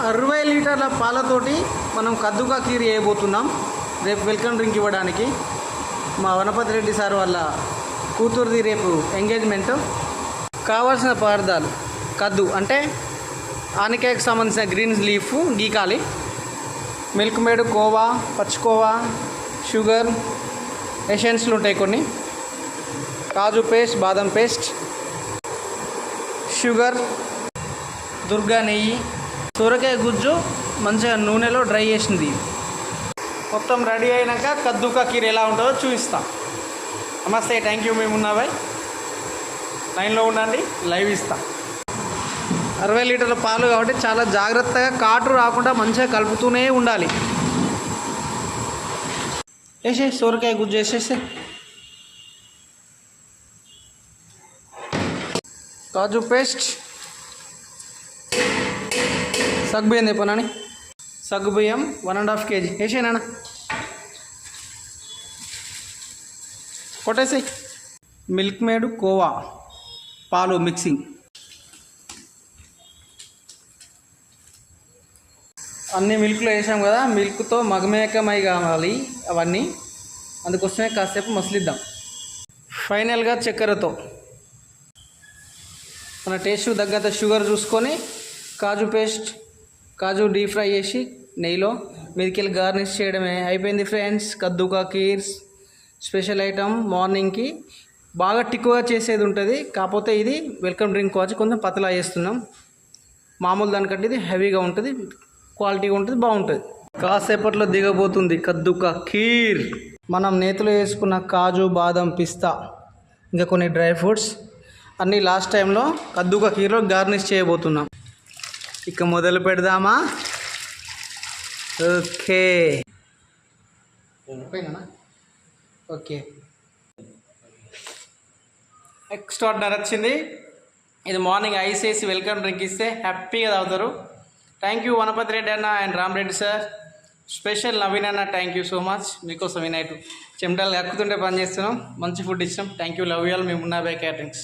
60 లీటర్ల పాలతోటి మనం కద్దుకా ఖీర్ చేయబోతున్నాం రేపు వెల్కమ్ డ్రింక్ ఇవ్వడానికి. మా వనపతి రెడ్డి సార్ వాళ్ళ కూతురుది రేపు ఎంగేజ్మెంట్. కావాల్సిన పదార్థాలు: కద్దు అంటే ఆనకాయకు సంబంధించిన గ్రీన్ లీఫ్ గీకాలి, మిల్క్ మేడ్, కోవా, పచ్చికోవా, షుగర్, ఎసెన్స్లు ఉంటాయి కొన్ని, కాజు పేస్ట్, బాదం పేస్ట్, షుగర్, దుర్గా నెయ్యి, సొరకాయ గుజ్జు మంచిగా నూనెలో డ్రై చేసింది. మొత్తం రెడీ అయినాక కద్దుకా ఖీర్ ఎలా ఉంటుందో చూపిస్తాం. నమస్తే, థ్యాంక్ యూ. మేము ఉన్నావా లైన్లో ఉండండి, లైవ్ ఇస్తాం. 60 లీటర్ల పాలు కాబట్టి చాలా జాగ్రత్తగా కాటు రాకుండా మంచిగా కలుపుతూనే ఉండాలి. వేసే సొరకాయ గుజ్జు వేసేస్తే, కాజు పేస్ట్, సగ్గుబియ్యం తెప్పనని, సగ్గుబియ్యం 1.5 kg వేసేనా, కొట్టేసి. మిల్క్ మేడ్, కోవా, పాలు మిక్సింగ్. అన్ని మిల్క్లో వేసాం కదా, మిల్క్తో మగమేకమై కావాలి అవన్నీ, అందుకోసమే కాసేపు మసలిద్దాం. ఫైనల్గా చక్కెరతో మన టేస్ట్ తగ్గంత షుగర్ చూసుకొని కాజు పేస్ట్, కాజు డీప్ ఫ్రై చేసి నెయ్యిలో మీదికెళ్ళి గార్నిష్ చేయడమే. అయిపోయింది ఫ్రెండ్స్, కద్దుకా ఖీర్ స్పెషల్ ఐటమ్. మార్నింగ్కి బాగా టిక్కుగా చేసేది ఉంటుంది, కాకపోతే ఇది వెల్కమ్ డ్రింక్ వచ్చి కొంచెం పతలా చేస్తున్నాం. మామూలు దానికంటే ఇది హెవీగా ఉంటుంది, క్వాలిటీగా ఉంటుంది, బాగుంటుంది. కాసేపట్లో దిగబోతుంది కద్దుకా ఖీర్. మనం నేతిలో వేసుకున్న కాజు, బాదం, పిస్తా, ఇంకా కొన్ని డ్రై ఫ్రూట్స్ అన్నీ లాస్ట్ టైంలో కద్దుకా ఖీర్లో గార్నిష్ చేయబోతున్నాం. ఇక మొదలు పెడదామా? ఓకే ఓకే, ఎక్స్ట్రాడినరీ వచ్చింది. ఇది మార్నింగ్ ఐస్ వేసి వెల్కమ్ డ్రింక్ ఇస్తే హ్యాపీగా తాగుతారు. థ్యాంక్ యూ వనపతి రెడ్డి అన్న and Rama Reddy sir. Special Naveen అన్న, థ్యాంక్ యూ సో మచ్. మీకోసం ఈ నైట్ చెమటలు కక్కుతుంటే పని చేస్తున్నాం, మంచి ఫుడ్ ఇచ్చినాం. Thank you, love you all. మేము ఉన్న బై క్యాటరింగ్స్.